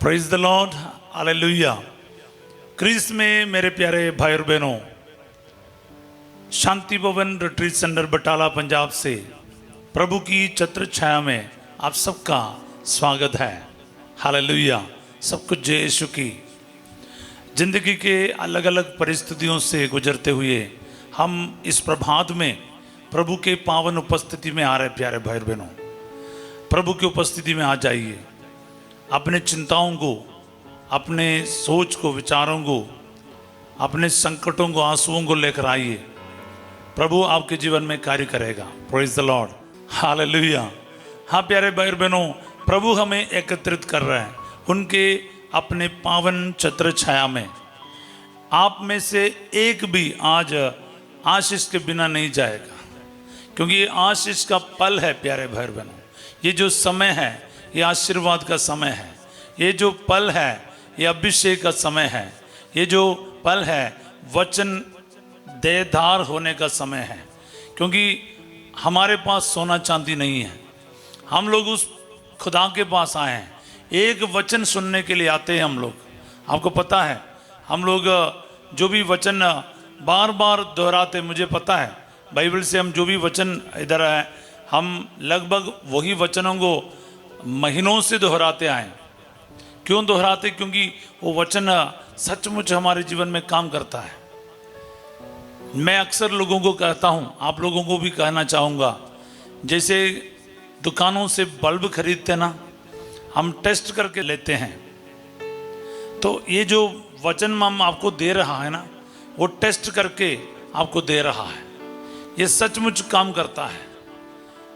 Praise the lord, hallelujah. Christ में मेरे प्यारे भाई और बहनों, शांति भवन रिट्रीट सेंटर बटाला पंजाब से प्रभु की छत्र छाया में आप सबका स्वागत है। हालेलुया। सब कुछ जय यीशु की। जिंदगी के अलग अलग परिस्थितियों से गुजरते हुए हम इस प्रभात में प्रभु के पावन उपस्थिति में आ रहे प्यारे भाई और बहनों, प्रभु की उपस्थिति में आ जाइए। अपने चिंताओं को, अपने सोच को, विचारों को, अपने संकटों को, आंसुओं को लेकर आइए। प्रभु आपके जीवन में कार्य करेगा। Praise the lord, hallelujah. हाँ प्यारे भाई और बहनों, प्रभु हमें एकत्रित कर रहे हैं उनके अपने पावन छत्र छाया में। आप में से एक भी आज आशीष के बिना नहीं जाएगा, क्योंकि ये आशीष का पल है प्यारे भाई और बहनों। ये जो समय है, ये आशीर्वाद का समय है। ये जो पल है, ये अभिषेक का समय है। ये जो पल है, वचन देदार होने का समय है। क्योंकि हमारे पास सोना चांदी नहीं है, हम लोग उस खुदा के पास आए हैं। एक वचन सुनने के लिए आते हैं हम लोग। आपको पता है, हम लोग जो भी वचन बार बार दोहराते, मुझे पता है बाइबल से हम जो भी वचन इधर है, हम लगभग वही वचनों को महीनों से दोहराते आए। क्यों दोहराते? क्योंकि वो वचन सचमुच हमारे जीवन में काम करता है। मैं अक्सर लोगों को कहता हूँ, आप लोगों को भी कहना चाहूँगा, जैसे दुकानों से बल्ब खरीदते ना, हम टेस्ट करके लेते हैं। तो ये जो वचन हम आपको दे रहा है ना, वो टेस्ट करके आपको दे रहा है। ये सचमुच काम करता है।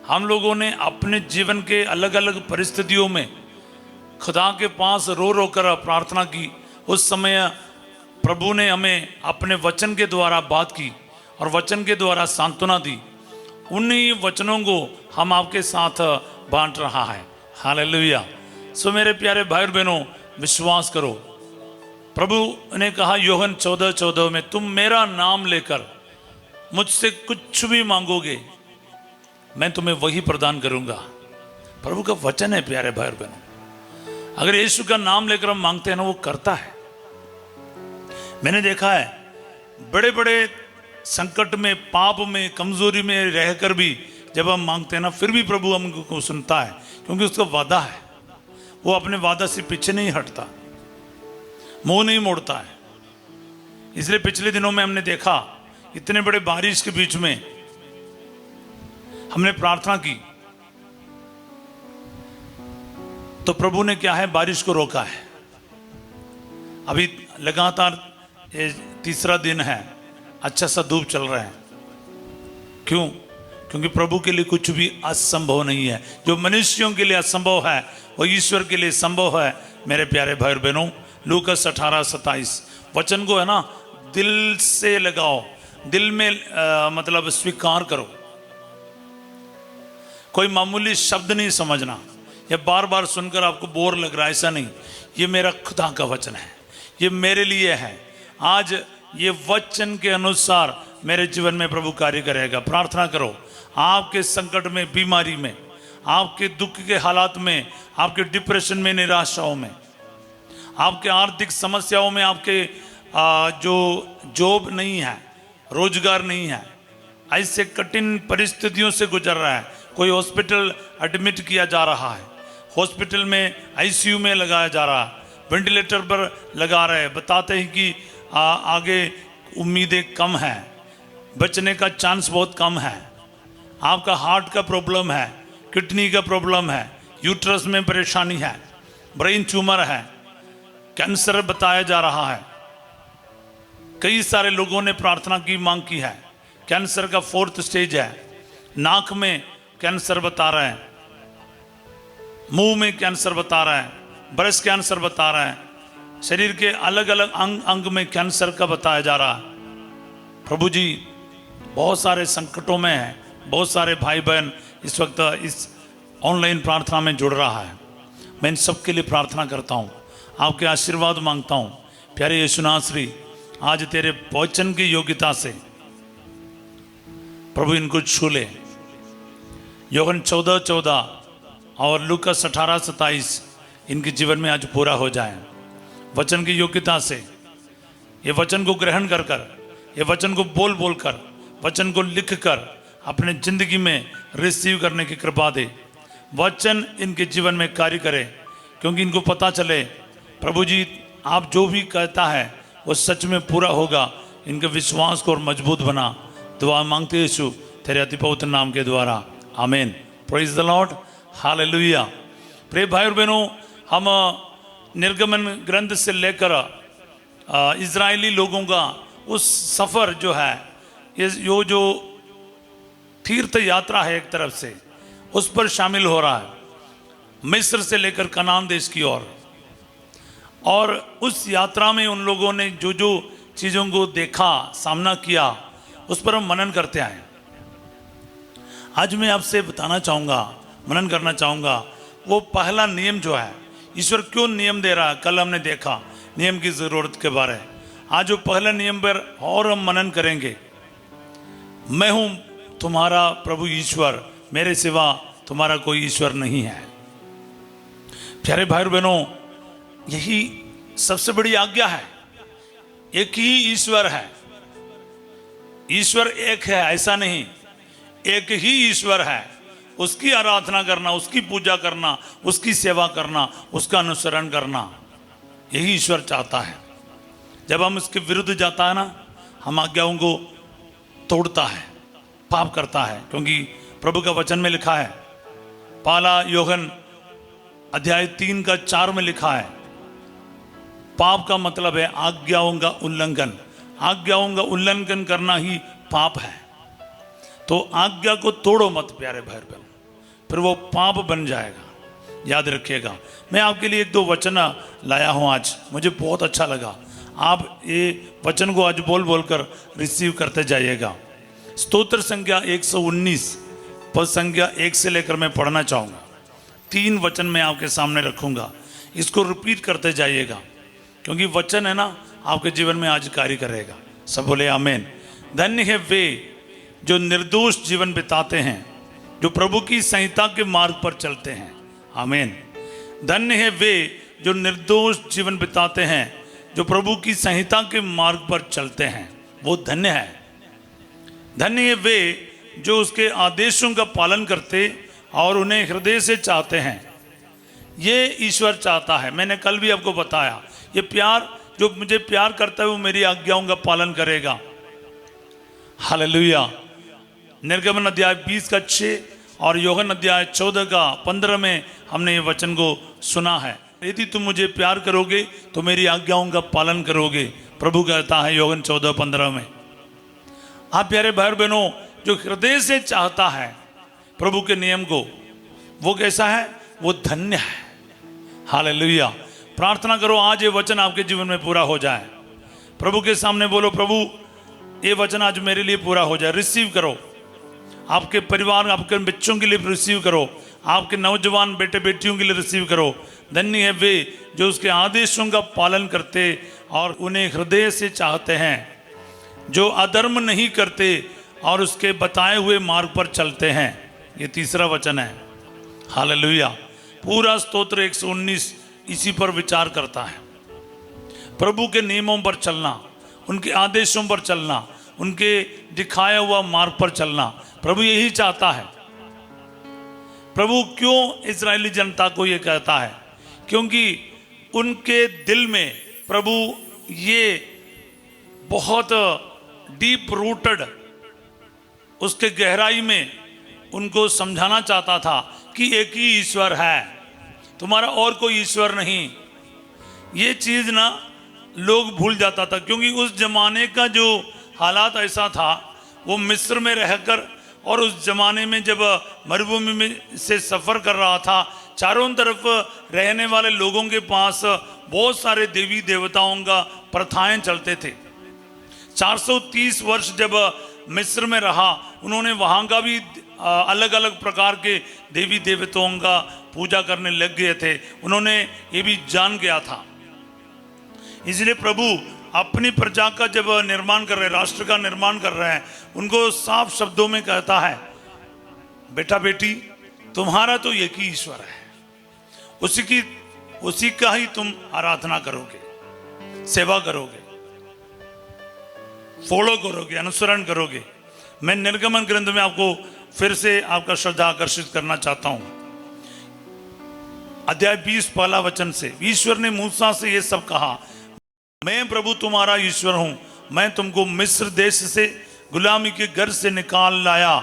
हम लोगों ने अपने जीवन के अलग अलग परिस्थितियों में खुदा के पास रो रो कर प्रार्थना की। उस समय प्रभु ने हमें अपने वचन के द्वारा बात की और वचन के द्वारा सांत्वना दी। उन्हीं वचनों को हम आपके साथ बांट रहा है। हालेलुया। सो मेरे प्यारे भाई और बहनों, विश्वास करो। प्रभु ने कहा यूहन्ना 14:14 में, तुम मेरा नाम लेकर मुझसे कुछ भी मांगोगे, मैं तुम्हें वही प्रदान करूंगा। प्रभु का वचन है प्यारे भाई और बहनों। अगर यीशु का नाम लेकर हम मांगते हैं ना, वो करता है। मैंने देखा है, बड़े बड़े संकट में, पाप में, कमजोरी में रहकर भी जब हम मांगते हैं ना, फिर भी प्रभु हमको सुनता है, क्योंकि उसका वादा है। वो अपने वादा से पीछे नहीं हटता, मुंह नहीं मोड़ता है। इसलिए पिछले दिनों में हमने देखा, इतने बड़े बारिश के बीच में हमने प्रार्थना की, तो प्रभु ने क्या है, बारिश को रोका है। अभी लगातार ये तीसरा दिन है, अच्छा सा धूप चल रहा है। क्यों? क्योंकि प्रभु के लिए कुछ भी असंभव नहीं है। जो मनुष्यों के लिए असंभव है, वो ईश्वर के लिए संभव है। मेरे प्यारे भाई और बहनों, लूकास 18:27 वचन को है ना, दिल से लगाओ, दिल में मतलब स्वीकार करो। कोई मामूली शब्द नहीं समझना, या बार बार सुनकर आपको बोर लग रहा है, ऐसा नहीं। ये मेरा खुदा का वचन है, ये मेरे लिए है। आज ये वचन के अनुसार मेरे जीवन में प्रभु कार्य करेगा। प्रार्थना करो। आपके संकट में, बीमारी में, आपके दुख के हालात में, आपके डिप्रेशन में, निराशाओं में, आपके आर्थिक समस्याओं में, आपके जो जॉब नहीं है, रोजगार नहीं है, ऐसे कठिन परिस्थितियों से गुजर रहा है। कोई हॉस्पिटल एडमिट किया जा रहा है, हॉस्पिटल में आईसीयू में लगाया जा रहा है, वेंटिलेटर पर लगा रहे हैं, बताते हैं कि आगे उम्मीदें कम हैं, बचने का चांस बहुत कम है। आपका हार्ट का प्रॉब्लम है, किडनी का प्रॉब्लम है, यूट्रस में परेशानी है, ब्रेन ट्यूमर है, कैंसर बताया जा रहा है। कई सारे लोगों ने प्रार्थना की, मांग की है। कैंसर का 4th स्टेज है। नाक में कैंसर बता रहे हैं, मुंह में कैंसर बता रहा है, ब्रेस्ट कैंसर बता रहा है, शरीर के अलग अलग अंग में कैंसर का बताया जा रहा है। प्रभु जी बहुत सारे संकटों में है। बहुत सारे भाई बहन इस वक्त इस ऑनलाइन प्रार्थना में जुड़ रहा है। मैं इन सब के लिए प्रार्थना करता हूँ, आपके आशीर्वाद मांगता हूँ। प्यारे यीशु नासरी, आज तेरे वचन की योग्यता से प्रभु इनको छू ले। यूहन्ना 14:14 और लूकास 18:27 इनके जीवन में आज पूरा हो जाए। वचन की योग्यता से, ये वचन को ग्रहण कर कर, ये वचन को बोल बोल कर, वचन को लिख कर अपने जिंदगी में रिसीव करने की कृपा दे। वचन इनके जीवन में कार्य करे, क्योंकि इनको पता चले प्रभु जी आप जो भी कहता है वो सच में पूरा होगा। इनके विश्वास को और मजबूत बना। दुआ मांगते हैं यीशु तेरे अति पवित्र नाम के द्वारा, आमीन। Praise the lord, hallelujah. प्रिय भाई और बहनों, हम निर्गमन ग्रंथ से लेकर इजरायली लोगों का उस सफ़र जो है, ये जो तीर्थ यात्रा है एक तरफ से, उस पर शामिल हो रहा है, मिस्र से लेकर कनान देश की ओर। और उस यात्रा में उन लोगों ने जो जो चीज़ों को देखा, सामना किया, उस पर हम मनन करते आए। आज मैं आपसे बताना चाहूँगा, मनन करना चाहूँगा, वो पहला नियम जो है, ईश्वर क्यों नियम दे रहा है। कल हमने देखा नियम की ज़रूरत के बारे में। आज वो पहला नियम पर और हम मनन करेंगे। मैं हूँ तुम्हारा प्रभु ईश्वर, मेरे सिवा तुम्हारा कोई ईश्वर नहीं है। प्यारे भाई बहनों, यही सबसे बड़ी आज्ञा है। एक ही ईश्वर है, ईश्वर एक है ऐसा नहीं, एक ही ईश्वर है। उसकी आराधना करना, उसकी पूजा करना, उसकी सेवा करना, उसका अनुसरण करना, यही ईश्वर चाहता है। जब हम इसके विरुद्ध जाता है ना, हम आज्ञाओं को तोड़ता है, पाप करता है। क्योंकि प्रभु का वचन में लिखा है, पहला यूहन्ना अध्याय 3:4 में लिखा है, पाप का मतलब है आज्ञाओं का उल्लंघन। आज्ञाओं का उल्लंघन करना ही पाप है। तो आज्ञा को तोड़ो मत प्यारे भाई बहन, फिर वो पाप बन जाएगा। याद रखिएगा। मैं आपके लिए 1-2 वचन लाया हूँ आज, मुझे बहुत अच्छा लगा। आप ये वचन को आज बोल बोल कर रिसीव करते जाइएगा। स्तोत्र संख्या 119 पद संख्या 1 से लेकर मैं पढ़ना चाहूँगा। 3 वचन मैं आपके सामने रखूँगा, इसको रिपीट करते जाइएगा, क्योंकि वचन है ना, आपके जीवन में आज कार्य करेगा। सब बोले आमीन। धन्य है वे जो निर्दोष जीवन बिताते हैं, जो प्रभु की संहिता के मार्ग पर चलते हैं। आमीन। धन्य है वे जो निर्दोष जीवन बिताते हैं, जो प्रभु की संहिता के मार्ग पर चलते हैं, वो धन्य है। धन्य है वे जो उसके आदेशों का पालन करते और उन्हें हृदय से चाहते हैं। ये ईश्वर चाहता है। मैंने कल भी आपको बताया, ये प्यार, जो मुझे प्यार करता है वो मेरी आज्ञाओं का पालन करेगा। हालेलुया। निर्गमन अध्याय 20:6 और यूहन्ना अध्याय 14:15 में हमने ये वचन को सुना है। यदि तुम मुझे प्यार करोगे तो मेरी आज्ञाओं का पालन करोगे, प्रभु कहता है यूहन्ना 14:15 में। आप प्यारे भाई बहनों, जो हृदय से चाहता है प्रभु के नियम को, वो कैसा है? वो धन्य है। हालेलुया। प्रार्थना करो आज ये वचन आपके जीवन में पूरा हो जाए। प्रभु के सामने बोलो, प्रभु ये वचन आज मेरे लिए पूरा हो जाए। रिसीव करो, आपके परिवार, आपके बच्चों के लिए रिसीव करो, आपके नौजवान बेटे बेटियों के लिए रिसीव करो। धन्य है वे जो उसके आदेशों का पालन करते और उन्हें हृदय से चाहते हैं, जो अधर्म नहीं करते और उसके बताए हुए मार्ग पर चलते हैं। ये तीसरा वचन है। हालेलुया। पूरा स्तोत्र 119 इसी पर विचार करता है। प्रभु के नियमों पर चलना, उनके आदेशों पर चलना, उनके दिखाया हुआ मार्ग पर चलना, प्रभु यही चाहता है। प्रभु क्यों इजरायली जनता को ये कहता है? क्योंकि उनके दिल में प्रभु ये बहुत डीप रूटेड, उसके गहराई में उनको समझाना चाहता था कि एक ही ईश्वर है, तुम्हारा और कोई ईश्वर नहीं। ये चीज़ ना लोग भूल जाता था, क्योंकि उस जमाने का जो हालात ऐसा था, वो मिस्र में रहकर और उस जमाने में जब मरुभूमि में से सफ़र कर रहा था, चारों तरफ रहने वाले लोगों के पास बहुत सारे देवी देवताओं का प्रथाएं चलते थे। 430 वर्ष जब मिस्र में रहा, उन्होंने वहाँ का भी अलग अलग प्रकार के देवी देवताओं का पूजा करने लग गए थे। उन्होंने ये भी जान गया था। इसलिए प्रभु अपनी प्रजा का जब निर्माण कर रहे हैं, राष्ट्र का निर्माण कर रहे हैं, उनको साफ शब्दों में कहता है, बेटा बेटी तुम्हारा तो एक ही ईश्वर है, उसी का ही तुम आराधना करोगे, सेवा करोगे, फॉलो करोगे, अनुसरण करोगे। मैं निर्गमन ग्रंथ में आपको फिर से आपका श्रद्धा आकर्षित करना चाहता हूं। अध्याय 20 पहला वचन से, ईश्वर ने मूसा से यह सब कहा, मैं प्रभु तुम्हारा ईश्वर हूं, मैं तुमको मिस्र देश से गुलामी के घर से निकाल लाया,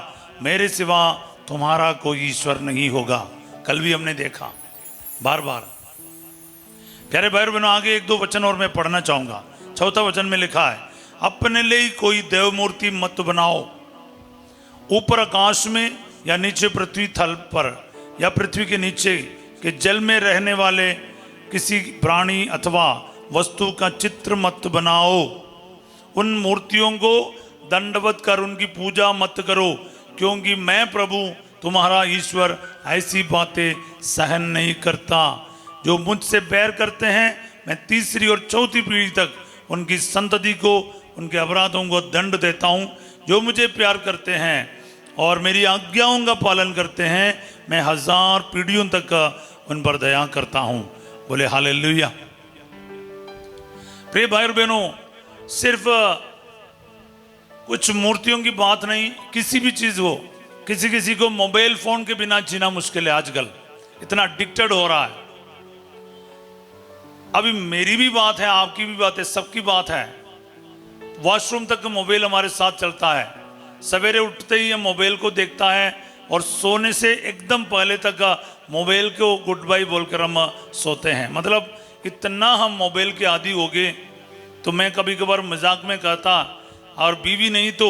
मेरे सिवा तुम्हारा कोई ईश्वर नहीं होगा। कल भी हमने देखा बार बार। प्यारे भाई बहनों, आगे एक दो वचन और मैं पढ़ना चाहूंगा। चौथा वचन में लिखा है, अपने लिए कोई देव मूर्ति मत बनाओ, ऊपर आकाश में या नीचे पृथ्वी तल पर या पृथ्वी के नीचे के जल में रहने वाले किसी प्राणी अथवा वस्तु का चित्र मत बनाओ। उन मूर्तियों को दंडवत कर उनकी पूजा मत करो, क्योंकि मैं प्रभु तुम्हारा ईश्वर ऐसी बातें सहन नहीं करता। जो मुझसे बैर करते हैं, मैं तीसरी और चौथी पीढ़ी तक उनकी संतति को, उनके अपराधों को दंड देता हूँ। जो मुझे प्यार करते हैं और मेरी आज्ञाओं का पालन करते हैं, मैं 1000 पीढ़ियों तक उन पर दया करता हूँ। बोले हालेलुया। प्रिय भाई और बहनों, सिर्फ कुछ मूर्तियों की बात नहीं, किसी भी चीज हो, किसी को मोबाइल फोन के बिना जीना मुश्किल है आजकल, इतना एडिक्टेड हो रहा है। अभी मेरी भी बात है, आपकी भी बात है, सबकी बात है। वॉशरूम तक मोबाइल हमारे साथ चलता है, सवेरे उठते ही हम मोबाइल को देखता है और सोने से एकदम पहले तक मोबाइल को गुड बाय बोलकर हम सोते हैं। मतलब इतना हम मोबाइल के आदी हो गए। तो मैं कभी कभार मजाक में कहता, और बीवी नहीं तो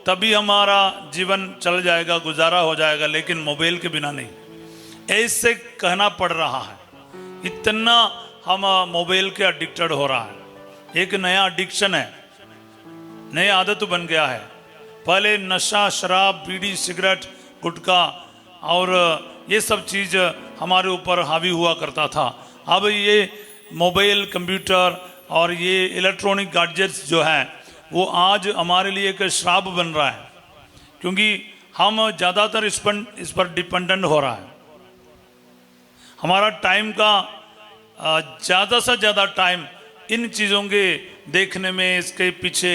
तभी हमारा जीवन चल जाएगा, गुजारा हो जाएगा, लेकिन मोबाइल के बिना नहीं, ऐसे कहना पड़ रहा है। इतना हम मोबाइल के एडिक्टेड हो रहा है। एक नया एडिक्शन है, नई आदत बन गया है। पहले नशा, शराब, बीड़ी, सिगरेट, गुटखा और ये सब चीज़ हमारे ऊपर हावी हुआ करता था। अब ये मोबाइल, कंप्यूटर और ये इलेक्ट्रॉनिक गैजेट्स जो है वो आज हमारे लिए एक श्राप बन रहा है, क्योंकि हम ज़्यादातर इस पर डिपेंडेंट हो रहा है। हमारा टाइम का ज़्यादा से ज़्यादा टाइम इन चीज़ों के देखने में, इसके पीछे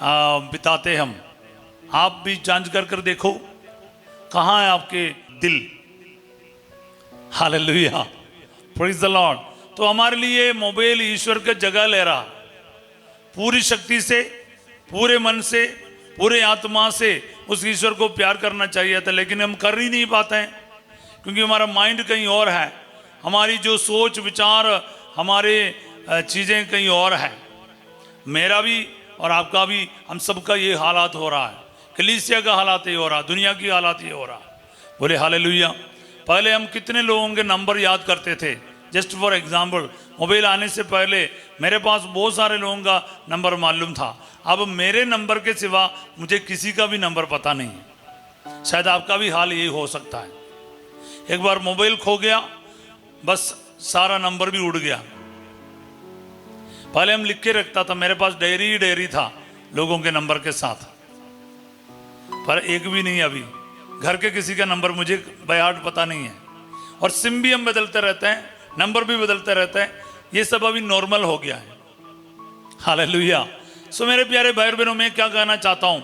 बिताते हम। आप भी जांच कर देखो, कहाँ है आपके दिल। Hallelujah, praise the Lord. तो हमारे लिए मोबाइल ईश्वर का जगह ले रहा, पूरी शक्ति से, पूरे मन से, पूरे आत्मा से उस ईश्वर को प्यार करना चाहिए था, लेकिन हम कर ही नहीं पाते हैं, क्योंकि हमारा माइंड कहीं और है, हमारी जो सोच विचार, हमारे चीज़ें कहीं और है। मेरा भी और आपका भी, हम सबका ये हालात हो रहा है। कलीसिया का हालात ये हो रहा, दुनिया की हालात ये हो रहा। बोले हालेलुया। पहले हम कितने लोगों के नंबर याद करते थे। जस्ट फॉर एग्जाम्पल, मोबाइल आने से पहले मेरे पास बहुत सारे लोगों का नंबर मालूम था। अब मेरे नंबर के सिवा मुझे किसी का भी नंबर पता नहीं है। शायद आपका भी हाल यही हो सकता है। एक बार मोबाइल खो गया, बस सारा नंबर भी उड़ गया। पहले हम लिख के रखता था, मेरे पास डायरी था लोगों के नंबर के साथ, पर एक भी नहीं। अभी घर के किसी का नंबर मुझे बाय हार्ट पता नहीं है। और सिम भी हम बदलते रहते हैं, नंबर भी बदलते रहते हैं। ये सब अभी नॉर्मल हो गया है। हालेलुया। सो मेरे प्यारे भाई बहनों, मैं क्या कहना चाहता हूँ,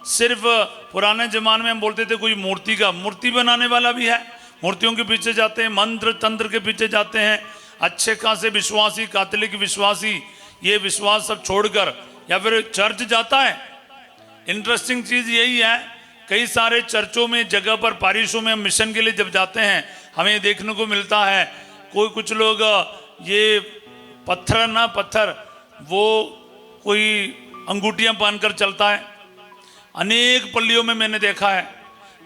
सिर्फ पुराने जमाने में हम बोलते थे कोई मूर्ति बनाने वाला भी है, मूर्तियों के पीछे जाते हैं, मंत्र तंत्र के पीछे जाते हैं। अच्छे खासे विश्वासी, कैथोलिक विश्वासी ये विश्वास सब छोड़कर या फिर चर्च जाता है। इंटरेस्टिंग चीज़ यही है, कई सारे चर्चों में, जगह पर, पारिशों में हम मिशन के लिए जब जाते हैं, हमें देखने को मिलता है कुछ लोग ये पत्थर वो कोई अंगूठियां पहनकर चलता है। अनेक पल्लियों में मैंने देखा है।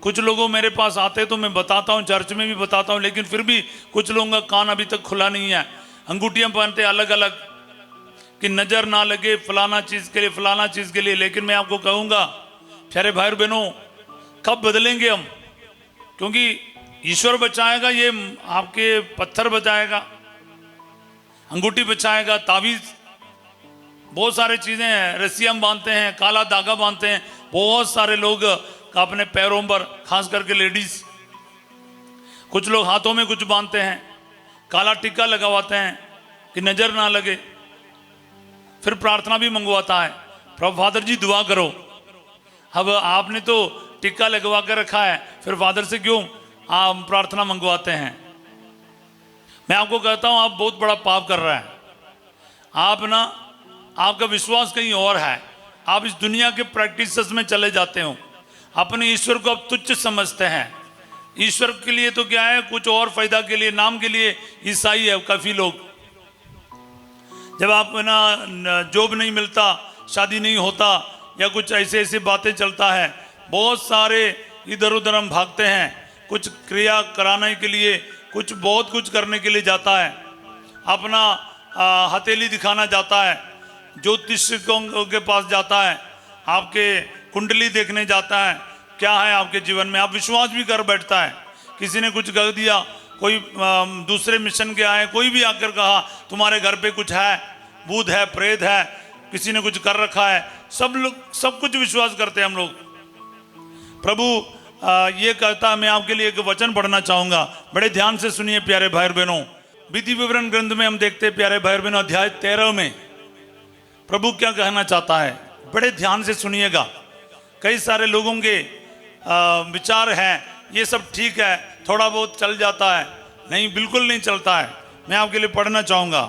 कुछ लोगों मेरे पास आते तो मैं बताता हूँ, चर्च में भी बताता हूँ, लेकिन फिर भी कुछ लोगों का कान अभी तक खुला नहीं है। अंगूठियां पहनते अलग अलग कि नजर ना लगे फलाना चीज के लिए, फलाना चीज के लिए। लेकिन मैं आपको कहूंगा प्यारे भाई और बहनों, कब बदलेंगे हम? क्योंकि ईश्वर बचाएगा, ये आपके पत्थर बचाएगा, अंगूठी बचाएगा, ताबीज, बहुत सारे चीजें हैं, रस्सियां बांधते हैं, काला धागा बांधते हैं बहुत सारे लोग अपने पैरों पर, खास करके लेडीज। कुछ लोग हाथों में कुछ बांधते हैं, काला टिक्का लगवाते हैं कि नजर ना लगे, फिर प्रार्थना भी मंगवाता है, प्रभु फादर जी दुआ करो। अब आपने तो टिक्का लगवा कर रखा है, फिर फादर से क्यों आप प्रार्थना मंगवाते हैं? मैं आपको कहता हूं आप बहुत बड़ा पाप कर रहे हैं। आप ना, आपका विश्वास कहीं और है, आप इस दुनिया के प्रैक्टिसेस में चले जाते हो, अपने ईश्वर को आप तुच्छ समझते हैं। ईश्वर के लिए तो क्या है, कुछ और फायदा के लिए, नाम के लिए ईसाई है काफी लोग। जब आप ना जॉब नहीं मिलता, शादी नहीं होता, या कुछ ऐसे ऐसे बातें चलता है, बहुत सारे इधर उधर हम भागते हैं, कुछ क्रिया कराने के लिए, कुछ बहुत कुछ करने के लिए जाता है, अपना हथेली दिखाना जाता है, ज्योतिषिकों के पास जाता है, आपके कुंडली देखने जाता है, क्या है आपके जीवन में, आप विश्वास भी कर बैठता है। किसी ने कुछ कह दिया, कोई दूसरे मिशन के आए, कोई भी आकर कहा तुम्हारे घर पे कुछ है, भूत है, प्रेत है, किसी ने कुछ कर रखा है, सब लोग सब कुछ विश्वास करते हैं हम लोग। प्रभु ये कहता है, मैं आपके लिए एक वचन पढ़ना चाहूंगा, बड़े ध्यान से सुनिए प्यारे भाई बहनों। विधि विवरण ग्रंथ में हम देखते हैं प्यारे भाई बहनों, अध्याय 13 में प्रभु क्या कहना चाहता है, बड़े ध्यान से सुनिएगा। कई सारे लोगों के विचार हैं ये सब ठीक है, थोड़ा बहुत चल जाता है, नहीं, बिल्कुल नहीं चलता है। मैं आपके लिए पढ़ना चाहूंगा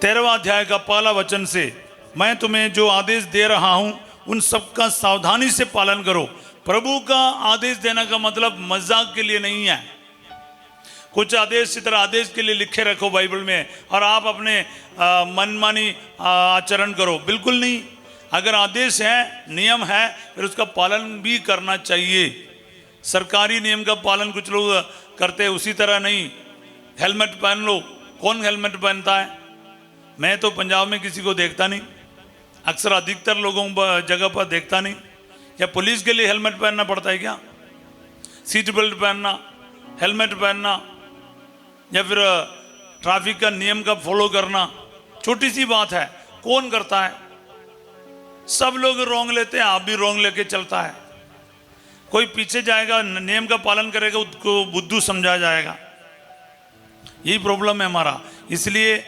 13वां अध्याय का पहला वचन से, मैं तुम्हें जो आदेश दे रहा हूं उन सबका सावधानी से पालन करो। प्रभु का आदेश देने का मतलब मजाक के लिए नहीं है। कुछ आदेश इस तरह आदेश के लिए लिखे रखो बाइबल में और आप अपने मनमानी आचरण करो, बिल्कुल नहीं। अगर आदेश है, नियम है, फिर उसका पालन भी करना चाहिए। सरकारी नियम का पालन कुछ लोग करते हैं, उसी तरह नहीं। हेलमेट पहन लो, कौन हेलमेट पहनता है? मैं तो पंजाब में किसी को देखता नहीं, अक्सर अधिकतर लोगों जगह पर देखता नहीं। या पुलिस के लिए हेलमेट पहनना पड़ता है क्या? सीट बेल्ट पहनना, हेलमेट पहनना, या फिर ट्रैफिक का नियम का फॉलो करना, छोटी सी बात है, कौन करता है? सब लोग रोंग लेते हैं, आप भी रोंग लेके चलता है। कोई पीछे जाएगा, नियम का पालन करेगा, उसको बुद्धू समझा जाएगा। यही प्रॉब्लम है हमारा। इसलिए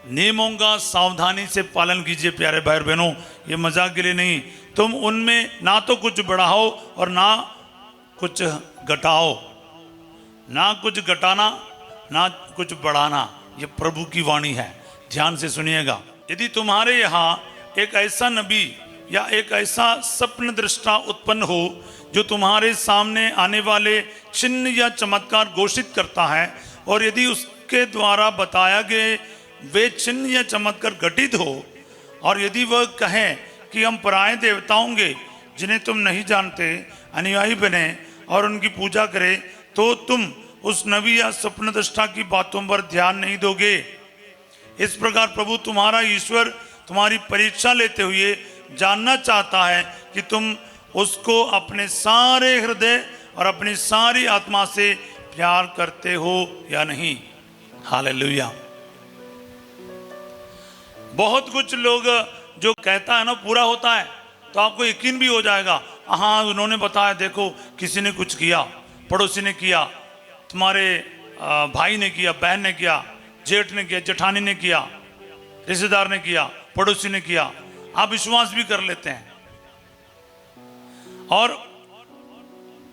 नियमों का सावधानी से पालन कीजिए प्यारे भाई बहनों, ये मजाक के लिए नहीं। तुम उनमें ना तो कुछ बढ़ाओ और ना कुछ घटाओ, ना कुछ घटाना ना कुछ बढ़ाना, ये प्रभु की वाणी है। ध्यान से सुनिएगा। यदि तुम्हारे यहाँ एक ऐसा नबी या एक ऐसा स्वप्न दृष्टा उत्पन्न हो जो तुम्हारे सामने आने वाले चिन्ह या चमत्कार घोषित करता है, और यदि उसके द्वारा बताया गए वे चिन्ह या चमत्कार घटित हो, और यदि वह कहे कि हम पराये देवताओं के जिन्हें तुम नहीं जानते अनुयायी बने और उनकी पूजा करें, तो तुम उस नबी या स्वप्न दृष्टा की बातों पर ध्यान नहीं दोगे। इस प्रकार प्रभु तुम्हारा ईश्वर तुम्हारी परीक्षा लेते हुए जानना चाहता है कि तुम उसको अपने सारे हृदय और अपनी सारी आत्मा से प्यार करते हो या नहीं। हालेलुया। बहुत कुछ लोग जो कहता है ना पूरा होता है, तो आपको यकीन भी हो जाएगा, हाँ उन्होंने बताया, देखो किसी ने कुछ किया, पड़ोसी ने किया, तुम्हारे भाई ने किया, बहन ने किया, जेठ ने किया, जेठानी ने किया, रिश्तेदार ने किया, पड़ोसी ने किया, आप विश्वास भी कर लेते हैं। और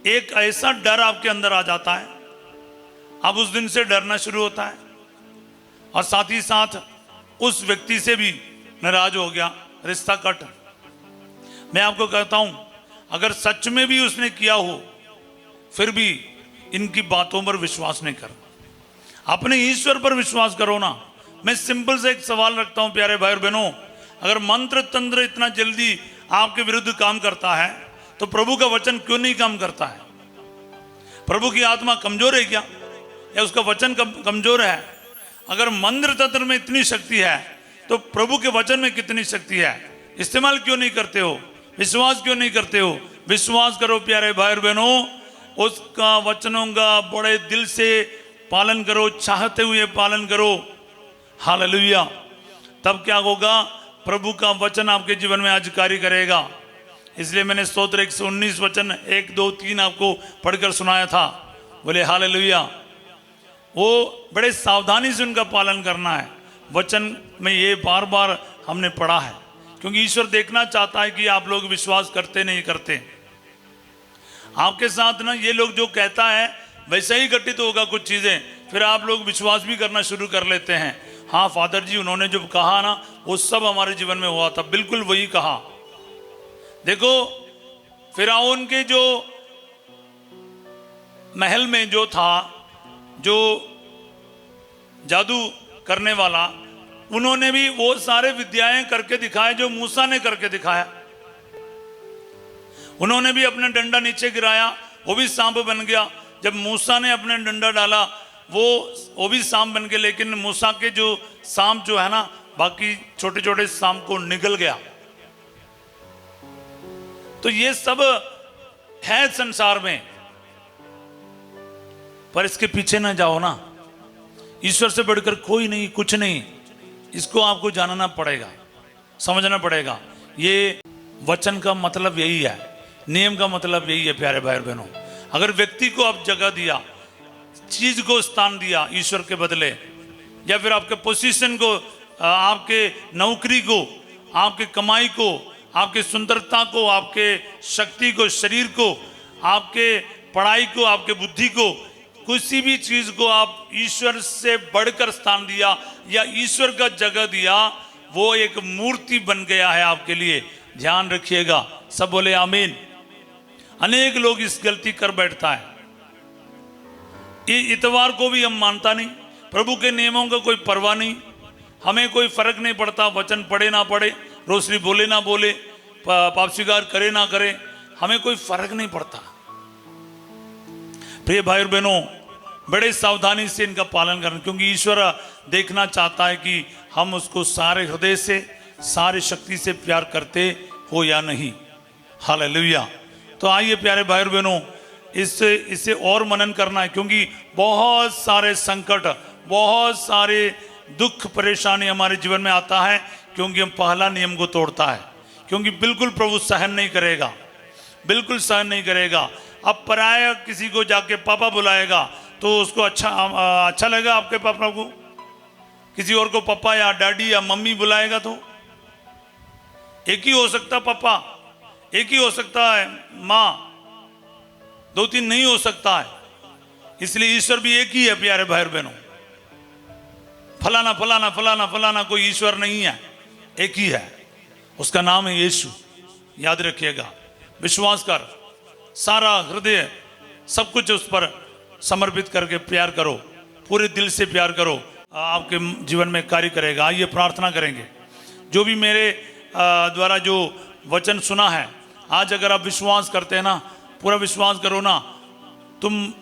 एक ऐसा डर आपके अंदर आ जाता है, अब उस दिन से डरना शुरू होता है, और साथ ही साथ उस व्यक्ति से भी नाराज हो गया, रिश्ता कट। मैं आपको कहता हूं, अगर सच में भी उसने किया हो, फिर भी इनकी बातों पर विश्वास नहीं कर, अपने ईश्वर पर विश्वास करो ना। मैं सिंपल से एक सवाल रखता हूं प्यारे भाई और बहनों, अगर मंत्र तंत्र इतना जल्दी आपके विरुद्ध काम करता है, तो प्रभु का वचन क्यों नहीं काम करता है? प्रभु की आत्मा कमजोर है क्या, या उसका वचन कमजोर है? अगर मंत्र तंत्र में इतनी शक्ति है, तो प्रभु के वचन में कितनी शक्ति है? इस्तेमाल क्यों नहीं करते हो? विश्वास क्यों नहीं करते हो? विश्वास करो प्यारे भाई और बहनों, उसका वचनों का बड़े दिल से पालन करो, चाहते हुए पालन करो। हालेलुया। तब क्या होगा? प्रभु का वचन आपके जीवन में आज कार्य करेगा। इसलिए मैंने स्तोत्र 119 वचन 1, 2, 3 आपको पढ़कर सुनाया था। बोले हालेलुया। वो बड़े सावधानी से उनका पालन करना है। वचन में ये बार बार हमने पढ़ा है, क्योंकि ईश्वर देखना चाहता है कि आप लोग विश्वास करते नहीं करते। आपके साथ ना ये लोग जो कहता है वैसा ही घटित होगा कुछ चीज़ें, फिर आप लोग विश्वास भी करना शुरू कर लेते हैं। हाँ फादर जी, उन्होंने जो कहा ना वो सब हमारे जीवन में हुआ था, बिल्कुल वही कहा। देखो फिरौन के जो महल में जो था, जो जादू करने वाला, उन्होंने भी वो सारे विद्याएं करके दिखाए जो मूसा ने करके दिखाया। उन्होंने भी अपना डंडा नीचे गिराया, वो भी सांप बन गया। जब मूसा ने अपना डंडा डाला वो भी सांप बन गया, लेकिन मूसा के जो सांप जो है ना, बाकी छोटे छोटे सांप को निगल गया। तो ये सब है संसार में, पर इसके पीछे ना जाओ ना। ईश्वर से बढ़कर कोई नहीं, कुछ नहीं। इसको आपको जानना पड़ेगा, समझना पड़ेगा। ये वचन का मतलब यही है, नियम का मतलब यही है प्यारे भाई और बहनों। अगर व्यक्ति को आप जगह दिया, चीज को स्थान दिया ईश्वर के बदले, या फिर आपके पोजीशन को, आपके नौकरी को, आपके कमाई को, आपके सुंदरता को, आपके शक्ति को, शरीर को, आपके पढ़ाई को, आपके बुद्धि को, किसी भी चीज को आप ईश्वर से बढ़कर स्थान दिया या ईश्वर का जगह दिया, वो एक मूर्ति बन गया है आपके लिए। ध्यान रखिएगा, सब बोले आमीन। अनेक लोग इस गलती कर बैठता है। इतवार को भी हम मानता नहीं, प्रभु के नियमों का कोई परवाह नहीं, हमें कोई फर्क नहीं पड़ता, वचन पढ़े ना पढ़े, रोशनी बोले ना बोले, पाप स्वीकार करे ना करे, हमें कोई फर्क नहीं पड़ता। प्रिय भाई और बहनों, बड़े सावधानी से इनका पालन करना, क्योंकि ईश्वर देखना चाहता है कि हम उसको सारे हृदय से, सारी शक्ति से प्यार करते हो या नहीं। हालेलुया। तो आइए प्यारे भाई और बहनों, इससे और मनन करना है, क्योंकि बहुत सारे संकट, बहुत सारे दुख परेशानी हमारे जीवन में आता है, क्योंकि हम पहला नियम को तोड़ता है। क्योंकि बिल्कुल प्रभु सहन नहीं करेगा, बिल्कुल सहन नहीं करेगा। अब पराया किसी को जाके पापा बुलाएगा तो उसको अच्छा लगेगा आपके पापा को? किसी और को पापा या डैडी या मम्मी बुलाएगा तो एक ही हो सकता पापा, एक ही हो सकता है माँ, दो तीन नहीं हो सकता है। इसलिए ईश्वर भी एक ही है प्यारे भाई बहनों। फलाना फलाना फलाना फलाना कोई ईश्वर नहीं है, एक ही है, उसका नाम है यीशु। याद रखिएगा, विश्वास कर, सारा हृदय सब कुछ उस पर समर्पित करके प्यार करो, पूरे दिल से प्यार करो, आपके जीवन में कार्य करेगा। आइए प्रार्थना करेंगे। जो भी मेरे द्वारा जो वचन सुना है, आज अगर आप विश्वास करते हैं ना, पूरा विश्वास करो ना, तुम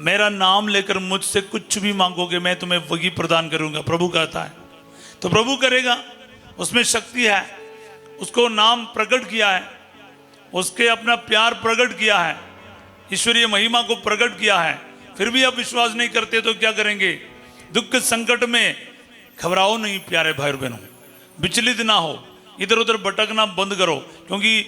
मेरा नाम लेकर मुझसे कुछ भी मांगोगे मैं तुम्हें वही प्रदान करूंगा, प्रभु कहता है। तो प्रभु करेगा, उसमें शक्ति है, उसको नाम प्रकट किया है, उसके अपना प्यार प्रकट किया है, ईश्वरीय महिमा को प्रकट किया है। फिर भी आप विश्वास नहीं करते तो क्या करेंगे? दुख संकट में घबराओ नहीं प्यारे भाई बहनों, विचलित ना हो, इधर उधर भटकना बंद करो, क्योंकि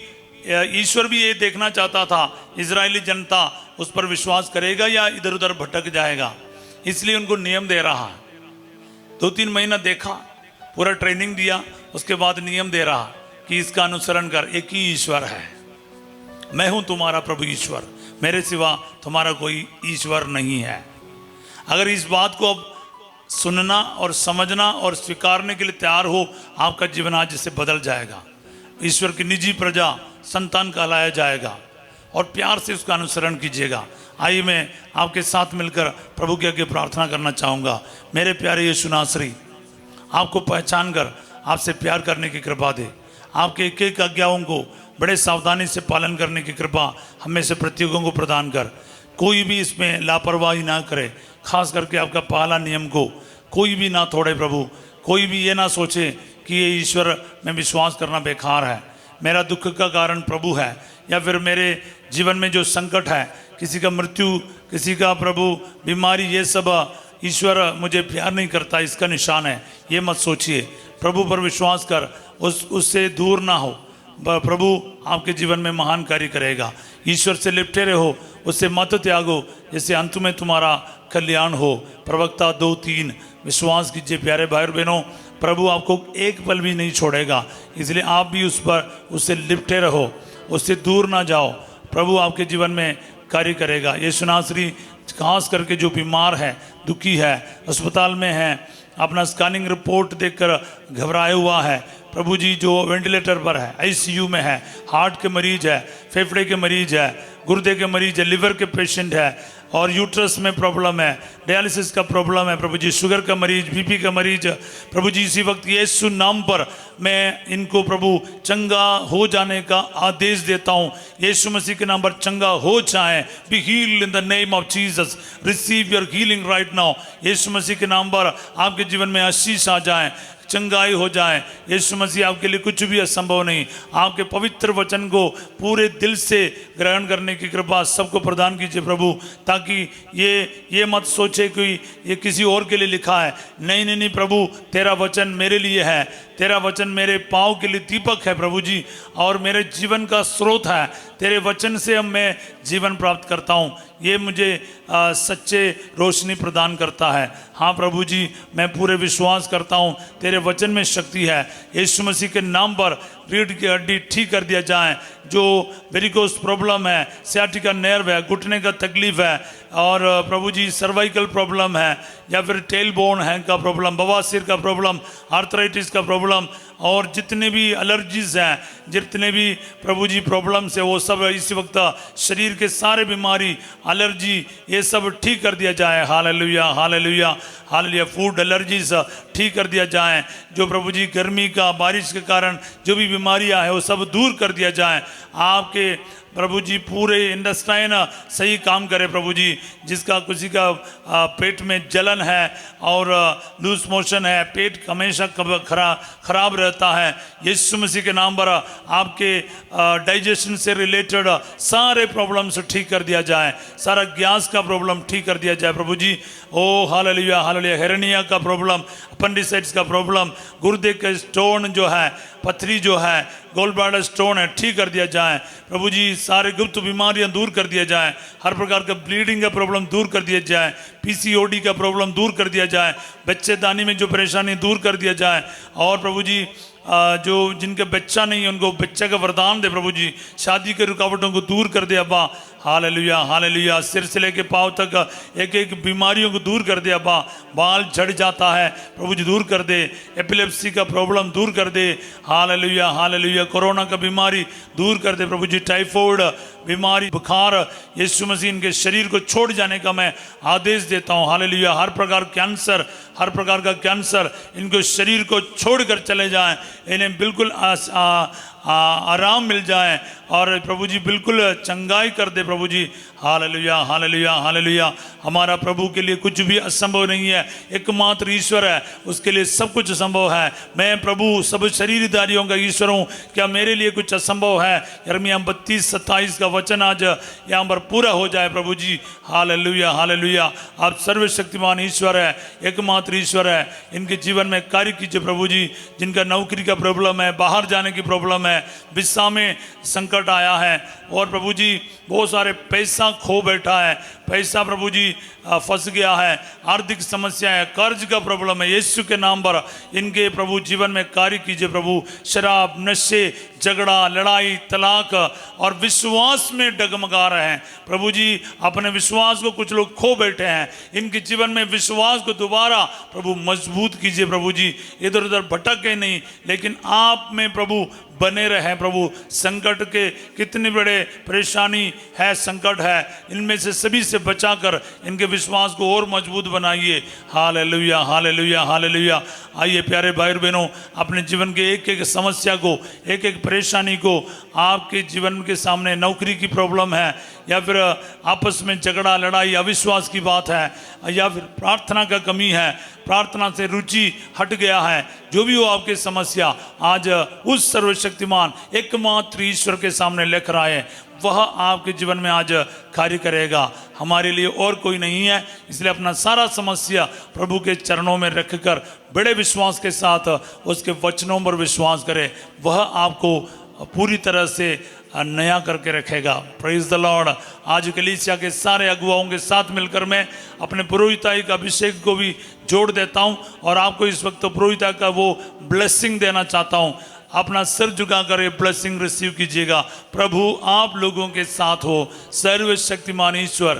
ईश्वर भी ये देखना चाहता था इजरायली जनता उस पर विश्वास करेगा या इधर उधर भटक जाएगा। इसलिए उनको नियम दे रहा है। 2-3 महीना देखा, पूरा ट्रेनिंग दिया, उसके बाद नियम दे रहा कि इसका अनुसरण कर। एक ही ईश्वर है, मैं हूं तुम्हारा प्रभु ईश्वर, मेरे सिवा तुम्हारा कोई ईश्वर नहीं है। अगर इस बात को अब सुनना और समझना और स्वीकारने के लिए तैयार हो, आपका जीवन आज इससे बदल जाएगा। ईश्वर की निजी प्रजा, संतान कहलाया जाएगा और प्यार से उसका अनुसरण कीजिएगा। आइए मैं आपके साथ मिलकर प्रभु के आगे प्रार्थना करना चाहूँगा। मेरे प्यारे यीशु नासरी, आपको पहचान कर आपसे प्यार करने की कृपा दे। आपके एक एक आज्ञाओं को बड़े सावधानी से पालन करने की कृपा हमें से प्रत्येकों को प्रदान कर। कोई भी इसमें लापरवाही ना करे, खास करके आपका पहला नियम को कोई भी ना तोड़े प्रभु। कोई भी ये ना सोचे कि ये ईश्वर में विश्वास करना बेकार है, मेरा दुख का कारण प्रभु है, या फिर मेरे जीवन में जो संकट है, किसी का मृत्यु, किसी का प्रभु बीमारी, ये सब ईश्वर मुझे प्यार नहीं करता इसका निशान है। ये मत सोचिए, प्रभु पर विश्वास कर, उससे दूर ना हो। प्रभु आपके जीवन में महान कार्य करेगा। ईश्वर से लिपटे रहो, उससे मत त्यागो, जिससे अंत में तुम्हारा कल्याण हो। प्रवक्ता 2:3। विश्वास कीजिए प्यारे भाई और बहनों, प्रभु आपको एक पल भी नहीं छोड़ेगा, इसलिए आप भी उससे लिपटे रहो, उससे दूर ना जाओ। प्रभु आपके जीवन में कार्य करेगा। यीशु नासरी खास करके जो बीमार है, दुखी है, अस्पताल में है, अपना स्कैनिंग रिपोर्ट देखकर घबराया हुआ है, प्रभु जी जो वेंटिलेटर पर है, आईसीयू में है, हार्ट के मरीज है, फेफड़े के मरीज है, गुर्दे के मरीज है, लिवर के पेशेंट है, और यूट्रस में प्रॉब्लम है, डायलिसिस का प्रॉब्लम है, प्रभु जी शुगर का मरीज, बीपी का मरीज, प्रभु जी इसी वक्त यीशु नाम पर मैं इनको प्रभु चंगा हो जाने का आदेश देता हूँ। यीशु मसीह के नाम पर चंगा हो जाए। Be healed in the name of Jesus, receive your healing right now. यीशु मसीह के नाम पर आपके जीवन में आशीष आ जाए, चंगाई हो जाए। यीशु मसीह आपके लिए कुछ भी असंभव नहीं। आपके पवित्र वचन को पूरे दिल से ग्रहण करने की कृपा सबको प्रदान कीजिए प्रभु, ताकि ये मत सोचे कि ये किसी और के लिए लिखा है। नहीं नहीं नहीं प्रभु, तेरा वचन मेरे लिए है, तेरा वचन मेरे पाँव के लिए दीपक है प्रभु जी, और मेरे जीवन का स्रोत है। तेरे वचन से अब मैं जीवन प्राप्त करता हूँ, ये मुझे सच्चे रोशनी प्रदान करता है। हाँ प्रभु जी, मैं पूरे विश्वास करता हूँ तेरे वचन में शक्ति है। यीशु मसीह के नाम पर रीढ़ की हड्डी ठीक कर दिया जाए, जो वेरिकोस प्रॉब्लम है, सियाटिका नर्व है, घुटने का तकलीफ है, और प्रभु जी सर्वाइकल प्रॉब्लम है, या फिर टेल बोन है का प्रॉब्लम, बवासीर का प्रॉब्लम, आर्थराइटिस का प्रॉब्लम, और जितने भी एलर्जीज हैं, जितने भी प्रभु जी प्रॉब्लम्स है, वो सब इस वक्त शरीर के सारे बीमारी, एलर्जी, ये सब ठीक कर दिया जाए। हालेलुया हालेलुया हालेलुया। फूड एलर्जीज ठीक कर दिया जाए। जो प्रभु जी गर्मी का, बारिश के कारण जो भी बीमारियां हैं वो सब दूर कर दिया जाए। आपके प्रभु जी पूरे इंटेस्टाइन सही काम करे प्रभु जी। जिसका किसी का पेट में जलन है और लूज मोशन है, पेट हमेशा खराब रहता है, यीशु मसीह के नाम पर आपके डाइजेशन से रिलेटेड सारे प्रॉब्लम्स ठीक कर दिया जाए। सारा गैस का प्रॉब्लम ठीक कर दिया जाए प्रभु जी। ओ हालेलुया हालेलुया। हेरेनिया का प्रॉब्लम, अपेंडिसाइटिस का प्रॉब्लम, गुर्दे के स्टोन जो है, पथरी जो है, गोल ब्लैडर स्टोन है, ठीक कर दिया जाए प्रभु जी। सारे गुप्त बीमारियां दूर कर दिया जाए। हर प्रकार का ब्लीडिंग का प्रॉब्लम दूर कर दिया जाए। पीसीओडी का प्रॉब्लम दूर कर दिया जाए। बच्चेदानी में जो परेशानी दूर कर दिया जाए। और प्रभु जी जो जिनके बच्चा नहीं है उनको बच्चे का वरदान दे प्रभु जी। शादी के रुकावटों को दूर कर दे अब्बा। Hallelujah hallelujah. सिर से लेके पाँव तक एक एक बीमारियों को दूर कर दे अब्बा। बाल झड़ जाता है प्रभु जी, दूर कर दे। एपिलेप्सी का प्रॉब्लम दूर कर दे। Hallelujah hallelujah. कोरोना का बीमारी दूर कर दे प्रभु जी। टाइफाइड बीमारी, बुखार, यीशु मसीह इनके शरीर को छोड़ जाने का मैं आदेश देता हूँ। हालेलुया। हर प्रकार कैंसर, हर प्रकार का कैंसर इनको शरीर को छोड़कर चले जाएं। इन्हें बिल्कुल आराम मिल जाए और प्रभु जी बिल्कुल चंगाई कर दे प्रभु जी। हालेलुया हालेलुया हालेलुया। हमारा प्रभु के लिए कुछ भी असंभव नहीं है। एकमात्र ईश्वर है, उसके लिए सब कुछ संभव है। मैं प्रभु सब शरीरधारियों का ईश्वर हूँ, क्या मेरे लिए कुछ असंभव है? यिर्मयाह 32:27 का वचन आज यहाँ पर पूरा हो जाए प्रभु जी। हालेलुया हालेलुया। आप सर्वशक्तिमान ईश्वर है, एकमात्र ईश्वर है। इनके जीवन में कार्य कीजिए प्रभु जी। जिनका नौकरी का प्रॉब्लम है, बाहर जाने की प्रॉब्लम है, विसा में संकट आया है, और प्रभु जी बहुत सारे पैसा खो बैठा है, पैसा प्रभु जी फंस गया है, आर्थिक समस्या है, कर्ज का प्रॉब्लम है, यीशु के नाम पर इनके प्रभु जीवन में कार्य कीजिए प्रभु। शराब, नशे, झगड़ा, लड़ाई, तलाक और विश्वास में डगमगा रहे हैं प्रभु जी। अपने विश्वास को कुछ लोग खो बैठे हैं, इनके जीवन में विश्वास को दोबारा प्रभु मजबूत कीजिए प्रभु जी। इधर उधर भटके नहीं, लेकिन आप में प्रभु बने रहे प्रभु। संकट के कितने बड़े परेशानी है, संकट है, इनमें से सभी से बचाकर इनके विश्वास को और मजबूत बनाइए। हालेलुया हालेलुया हालेलुया। आइए प्यारे भाई बहनों, अपने जीवन के एक एक समस्या को, एक एक परेशानी को, आपके जीवन के सामने नौकरी की प्रॉब्लम है, या फिर आपस में झगड़ा, लड़ाई, अविश्वास की बात है, या फिर प्रार्थना का कमी है, प्रार्थना से रुचि हट गया है, जो भी हो आपकी समस्या, आज उस सर्वशक्तिमान एकमात्र ईश्वर के सामने लेकर आए। वह आपके जीवन में आज कार्य करेगा। हमारे लिए और कोई नहीं है, इसलिए अपना सारा समस्या प्रभु के चरणों में रखकर बड़े विश्वास के साथ उसके वचनों पर विश्वास करें। वह आपको पूरी तरह से नया करके रखेगा। Praise the Lord. आज कलीसिया के सारे अगुवाओं के साथ मिलकर मैं अपने पुरोहिताई का अभिषेक को भी जोड़ देता हूं और आपको इस वक्त पुरोहिताई का वो ब्लेसिंग देना चाहता हूं। अपना सिर झुकाकर ये ब्लेसिंग रिसीव कीजिएगा। प्रभु आप लोगों के साथ हो। सर्वशक्तिमान ईश्वर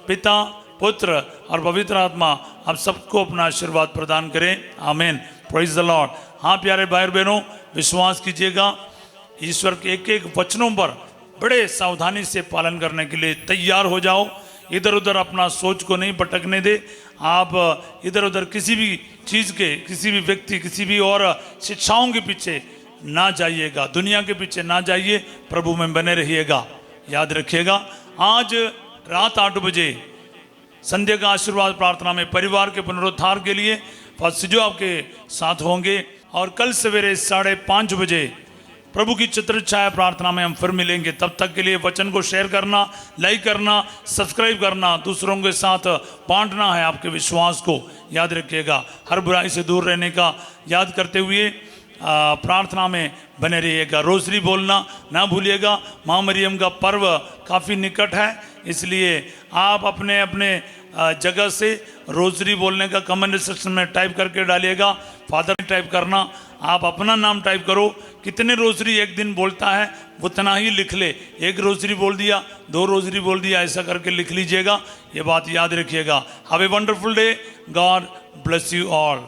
पिता, पुत्र और पवित्र आत्मा आप सबको अपना आशीर्वाद प्रदान करें। आमीन। Praise the Lord. हाँ प्यारे भाई बहनों, विश्वास कीजिएगा, ईश्वर के एक एक वचनों पर बड़े सावधानी से पालन करने के लिए तैयार हो जाओ। इधर उधर अपना सोच को नहीं भटकने दे। आप इधर उधर किसी भी चीज़ के, किसी भी व्यक्ति, किसी भी और शिक्षाओं के पीछे ना जाइएगा, दुनिया के पीछे ना जाइए, प्रभु में बने रहिएगा। याद रखिएगा, आज रात 8 बजे संध्या का आशीर्वाद प्रार्थना में परिवार के पुनरुद्धार के लिए फादर जो आपके साथ होंगे और कल सवेरे 5:30 बजे प्रभु की चित्र छाया प्रार्थना में हम फिर मिलेंगे। तब तक के लिए वचन को शेयर करना, लाइक करना, सब्सक्राइब करना, दूसरों के साथ बांटना है आपके विश्वास को। याद रखिएगा, हर बुराई से दूर रहने का याद करते हुए प्रार्थना में बने रहिएगा। रोज़री बोलना ना भूलिएगा। माँ मरियम का पर्व काफ़ी निकट है, इसलिए आप अपने अपने जगह से रोज़री बोलने का कमेंट सेक्शन में टाइप करके डालिएगा। फादर टाइप करना, आप अपना नाम टाइप करो। कितने रोज़री एक दिन बोलता है उतना ही लिख ले। 1 रोज़री बोल दिया, 2 रोज़री बोल दिया, ऐसा करके लिख लीजिएगा। ये बात याद रखिएगा। Have a wonderful day. God bless you all.